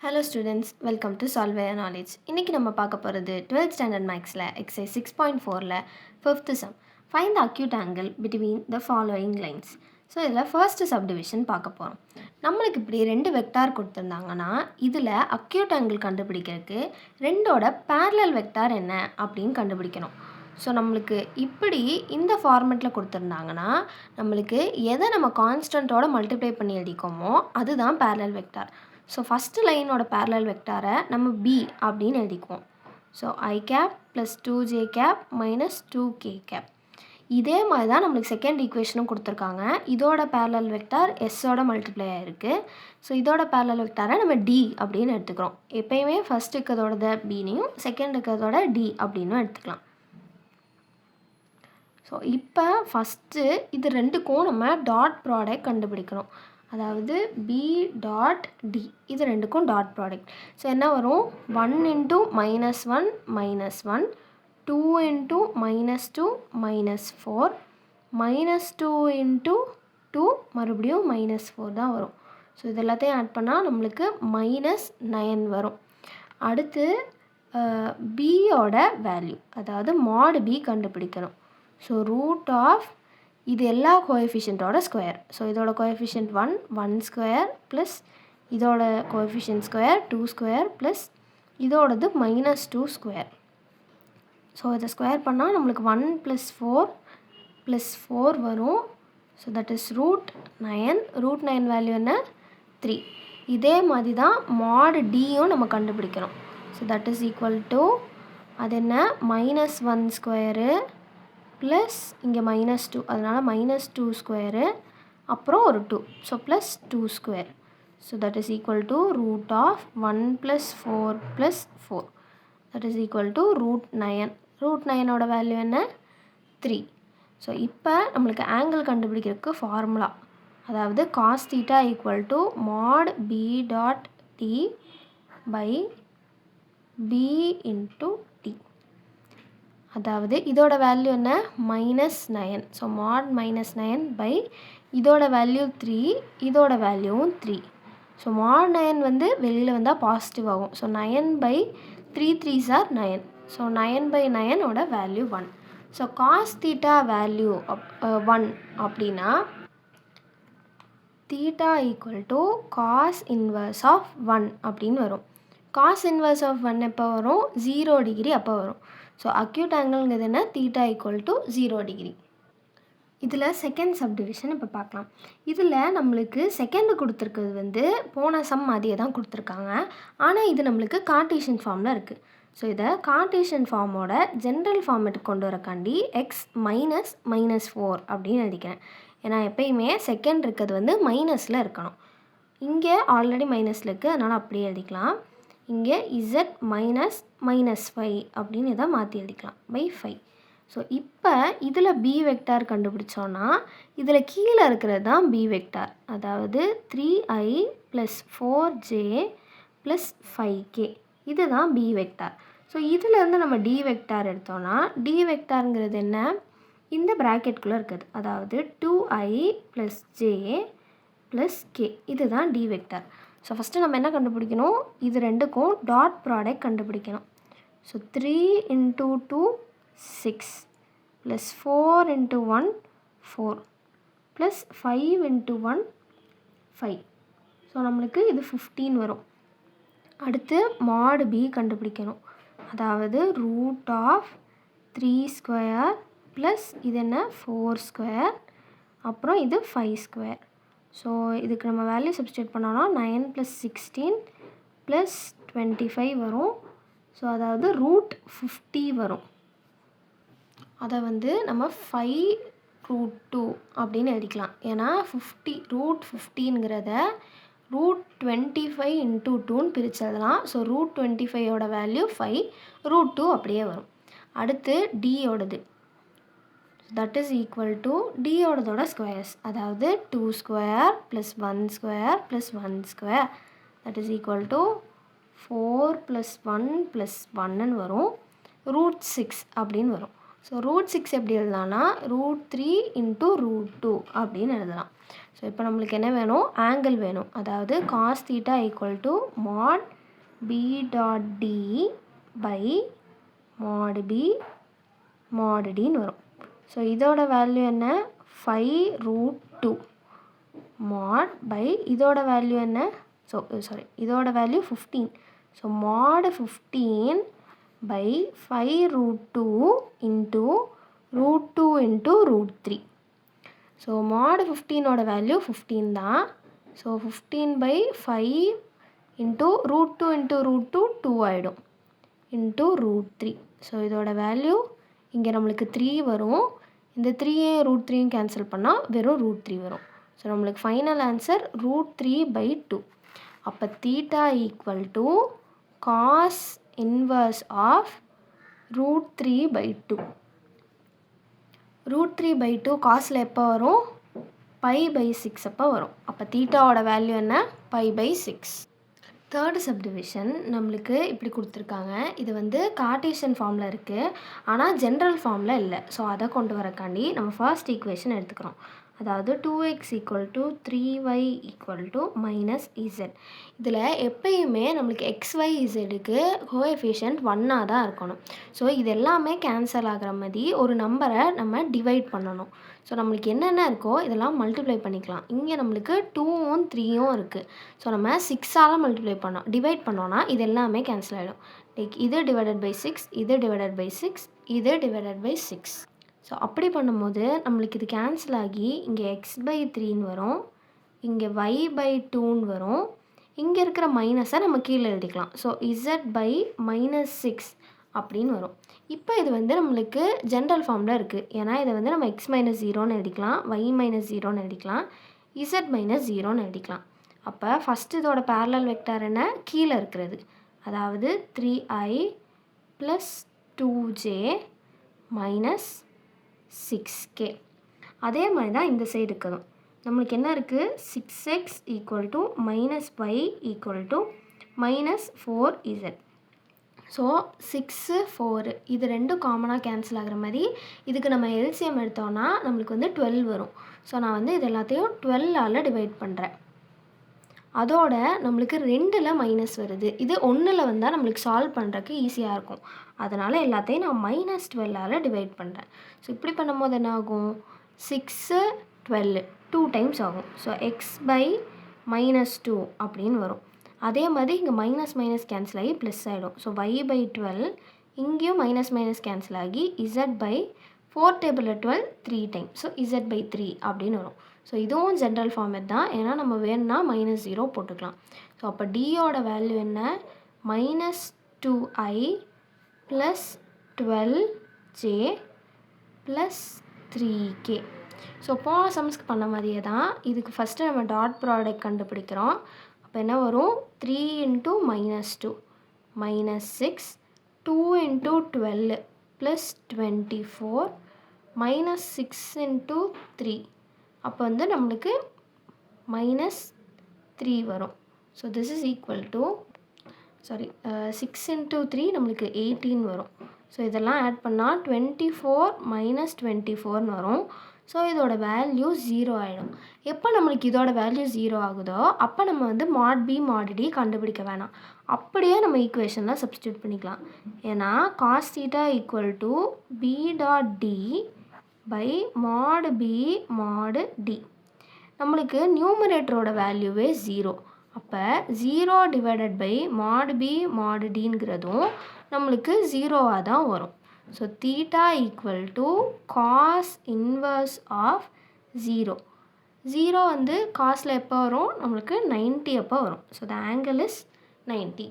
Hello students, welcome to Solve Your Knowledge. இன்னைக்கு நம்ம பார்க்க போகிறது 12th standard mathsல exercise 6.4ல 5th sum. Find the acute angle between the following lines. So இதில் first subdivision பார்க்க போகிறோம். நம்மளுக்கு இப்படி ரெண்டு வெக்டார் கொடுத்துருந்தாங்கன்னா இதில் acute angle கண்டுபிடிக்கிறதுக்கு ரெண்டோட parallel vector என்ன அப்படின்னு கண்டுபிடிக்கணும். ஸோ நம்மளுக்கு இப்படி இந்த ஃபார்மெட்டில் கொடுத்துருந்தாங்கன்னா நம்மளுக்கு எதை நம்ம கான்ஸ்டண்ட்டோட மல்டிப்ளை பண்ணி எழுதிக்கோமோ அதுதான் parallel vector. ஸோ ஃபஸ்ட்டு லைனோட parallel வெக்டாரை நம்ம B அப்படின்னு எழுதிக்குவோம். So I cap plus 2J cap minus 2K cap. இதே மாதிரி தான் நம்மளுக்கு செகண்ட் ஈக்குவேஷனும் கொடுத்துருக்காங்க. இதோட parallel வெக்டார் எஸ்ஸோட மல்டிப்ளை ஆகிருக்கு. ஸோ இதோட parallel வெக்டாரை நம்ம D அப்படின்னு எடுத்துக்கிறோம். எப்போயுமே ஃபஸ்ட் இருக்கிறதோட Bனையும் செகண்ட் இருக்கிறதோட D அப்படின்னும் எடுத்துக்கலாம். ஸோ இப்போ ஃபஸ்ட்டு இது ரெண்டுக்கும் நம்ம டாட் ப்ராடக்ட் கண்டுபிடிக்கணும். அதாவது B டாட் D இது ரெண்டுக்கும் டாட் ப்ராடக்ட். ஸோ என்ன வரும் 1 இன்ட்டு -1 -1 2 இன்ட்டு -2 -4 -2 இன்ட்டு 2 மறுபடியும் -4 தான் வரும். ஸோ இது எல்லாத்தையும் ஆட் பண்ணால் நம்மளுக்கு -9 வரும். அடுத்து Bயோட வேல்யூ அதாவது mod B கண்டுபிடிக்கணும். ஸோ ரூட் ஆஃப் இது எல்லா கோஎஃபிஷியண்ட்டோட ஸ்கொயர். ஸோ இதோட கோஎஃபிஷியன்ட் 1 ஸ்கொயர் ப்ளஸ் இதோட கோஎஃபிஷியன்ட் ஸ்கொயர் 2 ஸ்கொயர் ப்ளஸ் இதோடது -2 ஸ்கொயர். ஸோ இதை ஸ்கொயர் பண்ணால் நம்மளுக்கு 1 + 4 + 4 வரும். So that is root 9 value என்ன 3. இதே மாதிரி தான் mod Dயும் நம்ம கண்டுபிடிக்கணும். So that is equal to அது என்ன -1 ஸ்கொயரு ப்ளஸ் இங்கே -2 அதனால் -2 ஸ்கொயரு அப்புறம் ஒரு 2 so plus 2 square. So that is equal to root of 1 + 4 + 4 that is equal to root 9. Root 9ஓட வேல்யூ என்ன 3. ஸோ இப்போ நம்மளுக்கு ஆங்கிள் கண்டுபிடிக்கிறதுக்கு ஃபார்முலா அதாவது cos theta equal to mod B dot T by B into T. அதாவது இதோட value என்ன -9. So mod -9 by இதோட வேல்யூ 3 இதோட வேல்யூவும் 3. ஸோ mod 9 வந்து வெளியில் வந்தால் பாசிட்டிவ் ஆகும். So 9 by 3 3s are 9. So 9 by 9ஓட value 1. So cos theta value 1 அப்படின்னா theta equal to cos inverse of 1 அப்படின்னு வரும். காஸ் இன்வர்ஸ் ஆஃப் 1 எப்போ வரும் 0 டிகிரி அப்போ வரும். ஸோ அக்யூட் ஆங்கிள்ங்கிறது என்ன தீட்டா ஈக்குவல் டு 0 டிகிரி. இதில் செகண்ட் சப்டிவிஷன் இப்போ பார்க்கலாம். இதில் நம்மளுக்கு செகண்டு கொடுத்துருக்கிறது வந்து போன சம் மாதிரியே தான் கொடுத்துருக்காங்க. ஆனால் இது நம்மளுக்கு கார்ட்டீசியன் ஃபார்மில் இருக்குது. ஸோ இதை கார்ட்டீசியன் ஃபார்மோட ஜென்ரல் ஃபார்மேட்டுக்கு கொண்டு வரக்காண்டி x -4 அப்படின்னு எழுதிக்கிறேன். ஏன்னா எப்பயுமே செகண்ட் இருக்கிறது வந்து மைனஸில் இருக்கணும். இங்கே ஆல்ரெடி மைனஸில் இருக்குது அதனால் அப்படியே எழுதிக்கலாம். இங்கே z -5 அப்படின்னு இதை மாற்றி எழுதிக்கலாம் பை 5. ஸோ இப்போ இதில் B வெக்டார் கண்டுபிடிச்சோன்னா இதில் கீழே இருக்கிறது தான் B வெக்டார். அதாவது 3i + 4j + 5k இது தான் B வெக்டார். ஸோ இதிலேருந்து நம்ம D வெக்டார் எடுத்தோன்னா D வெக்டாருங்கிறது என்ன இந்த ப்ராக்கெட்குள்ளே இருக்குது. அதாவது 2i + j + k இது தான் D வெக்டார். ஸோ ஃபஸ்ட்டு நம்ம என்ன கண்டுபிடிக்கணும் இது ரெண்டுக்கும் டாட் ப்ராடக்ட் கண்டுபிடிக்கணும். So 3 × 2 6 plus 4 × 1 4 plus 5 × 1 5. ஸோ நம்மளுக்கு இது 15 வரும். அடுத்து mod B கண்டுபிடிக்கணும். அதாவது ரூட் ஆஃப் 3 ஸ்கொயர் ப்ளஸ் இது என்ன 4 ஸ்கொயர் அப்புறம் இது 5 ஸ்கொயர். ஸோ இதுக்கு நம்ம வேல்யூ சப்ஸ்டியூட் பண்ணோன்னா 9 + 16 + 25 வரும். ஸோ அதாவது ரூட் 50 வரும். அதை வந்து நம்ம 5√2 அப்படின்னு எழுதிக்கலாம். ஏன்னா ரூட் 50ங்கிறத ரூட் 25 × 2ன்னு பிரித்து எழுதலாம். ஸோ ரூட் 25ஓட வேல்யூ 5 √2 அப்படியே வரும். அடுத்து Dயோடது தட் இஸ் ஈக்குவல் டு Dயோடதோட ஸ்கொயர்ஸ் அதாவது 2 square plus 1 square plus 1 square that is equal to 4 + 1 + 1ன்னு வரும். ரூட் 6 அப்படின்னு வரும். ஸோ ரூட் 6 எப்படி எழுதலாம்னா ரூட் 3 × ரூட் 2 அப்படின்னு எழுதலாம். ஸோ இப்போ நம்மளுக்கு என்ன வேணும், ஆங்கிள் வேணும். அதாவது cos theta equal to mod b dot d by mod b mod dன்னு வரும். ஸோ இதோட வேல்யூ என்ன, 5√2 mod by இதோட வேல்யூ என்ன, இதோட value 15. So mod 15 by 5√2 into √2 into √3. So mod 15ஓட வேல்யூ 15 தான். ஸோ 15 by 5 into √2 into √2 2 ஆகிடும் into √3. ஸோ இதோட வேல்யூ இங்கே நம்மளுக்கு 3 வரும். இந்த 3 √3 கேன்சல் பண்ணால் வெறும் √3 வரும். ஸோ நம்மளுக்கு ஃபைனல் ஆன்சர் √3/2. அப்போ theta equal to cos inverse of √3/2. √3/2 காசில் எப்போ வரும், π/6 அப்போ வரும். அப்போ தீட்டாவோட வேல்யூ என்ன, π/6. தேர்டு சப்டிவிஷன் நம்மளுக்கு இப்படி கொடுத்துருக்காங்க. இது வந்து கார்ட்டீசியன் ஃபார்மில் இருக்குது, ஆனால் ஜென்ரல் ஃபார்மில் இல்லை. ஸோ அதை கொண்டு வரக்காண்டி நம்ம ஃபர்ஸ்ட் ஈக்குவேஷன் எடுத்துக்கிறோம். அதாவது 2x = 3y = -z. இதில் எப்பயுமே நம்மளுக்கு xyzக்கு கோஎஃபிஷியன்ட் 1ஆக தான் இருக்கணும். ஸோ இது எல்லாமே கேன்சல் ஆகிற மாதிரி ஒரு நம்பரை நம்ம டிவைட் பண்ணணும். ஸோ நம்மளுக்கு என்னென்ன இருக்கோ இதெல்லாம் மல்டிப்ளை பண்ணிக்கலாம். இங்கே நம்மளுக்கு 2ம் 3ம் இருக்குது. ஸோ நம்ம 6ஆல் மல்டிப்ளை டிவைட் பண்ணோன்னா இது எல்லாமே கேன்சல் ஆகிடும். லைக் இது டிவைடட் பை 6, இது டிவைடட் பை 6, இது டிவைடட் பை 6. ஸோ அப்படி பண்ணும்போது நம்மளுக்கு இது கேன்சல் ஆகி இங்கே x/3ன்னு வரும், இங்கே y/2ன்னு வரும். இங்கே இருக்கிற மைனஸை நம்ம கீழே எழுதிக்கலாம். ஸோ z/-6 அப்படின்னு வரும். இப்போ இது வந்து நம்மளுக்கு ஜென்ரல் ஃபார்மில் இருக்குது. ஏன்னா இதை வந்து நம்ம x-0ன்னு எழுதிக்கலாம், y-0ன்னு எழுதிக்கலாம், z-0ன்னு எழுதிக்கலாம். அப்போ ஃபஸ்ட்டு இதோட பேரலல் வெக்டார் என்ன, கீழே இருக்கிறது. அதாவது 3i + 2j - 6k. அதே மாதிரி தான் இந்த சைடு இருக்கணும். நம்மளுக்கு என்ன இருக்குது, 6x = -y = -4z. ஸோ 6, 4 இது ரெண்டும் காமனாக கேன்சல் ஆகிற மாதிரி இதுக்கு நம்ம எல்சிஎம் எடுத்தோன்னா நம்மளுக்கு வந்து 12 வரும். ஸோ நான் வந்து இது எல்லாத்தையும் 12ஆல் டிவைட் பண்ணுறேன். அதோட நம்மளுக்கு 2ல் மைனஸ் வருது. இது 1ல் வந்தால் நம்மளுக்கு சால்வ் பண்ணுறதுக்கு ஈஸியாக இருக்கும். அதனால் எல்லாத்தையும் நான் -12ஆல் டிவைட் பண்ணுறேன். ஸோ இப்படி பண்ணும்போது என்ன ஆகும், 6, 12 2 டைம்ஸ் ஆகும். ஸோ x/-2 அப்படின்னு வரும். அதே மாதிரி இங்கே மைனஸ் கேன்சல் ஆகி ப்ளஸ் ஆகிடும். ஸோ y/12 இங்கேயும் மைனஸ் கேன்சல் ஆகி z/4 டேபிளில் 12 3 டைம். ஸோ z/3 அப்படின்னு வரும். ஸோ இதுவும் ஜென்ரல் ஃபார்மேட் தான். ஏன்னா நம்ம வேணும்னா -0 போட்டுக்கலாம். ஸோ அப்போ டியோட வேல்யூ என்ன, -2i + 12j + 3k. ஸோ போன சம்ஸ்க்கு பண்ண மாதிரியே தான் இதுக்கு ஃபஸ்ட்டு நம்ம டாட் ப்ராடக்ட் கண்டுபிடிக்கிறோம். அப்போ என்ன வரும், 3 × -2 -6, 2 × 12 + 24 -6 × 3. அப்போ வந்து நம்மளுக்கு -3 வரும். So this is equal to 6 × 3 நம்மளுக்கு 18 வரும். ஸோ இதெல்லாம் ஆட் பண்ணால் 24 - 24ன்னு வரும். ஸோ இதோட வேல்யூ 0 ஆகிடும். எப்போ நம்மளுக்கு இதோட வேல்யூ 0 ஆகுதோ அப்போ நம்ம வந்து mod b mod d கண்டுபிடிக்க வேணாம், அப்படியே நம்ம ஈக்குவேஷனில் சப்ஸ்டியூட் பண்ணிக்கலாம். ஏன்னா cos theta = b dot d by mod b mod d. நம்மளுக்கு நியூமரேட்டரோட வேல்யூவே 0. அப்போ 0 divided by mod b mod dங்கிறதும் நம்மளுக்கு 0வாக தான் வரும். So theta = cos inverse of 0. 0 வந்து காஸில் எப்போ வரும், நம்மளுக்கு 90 அப்போ வரும். So the angle is 90.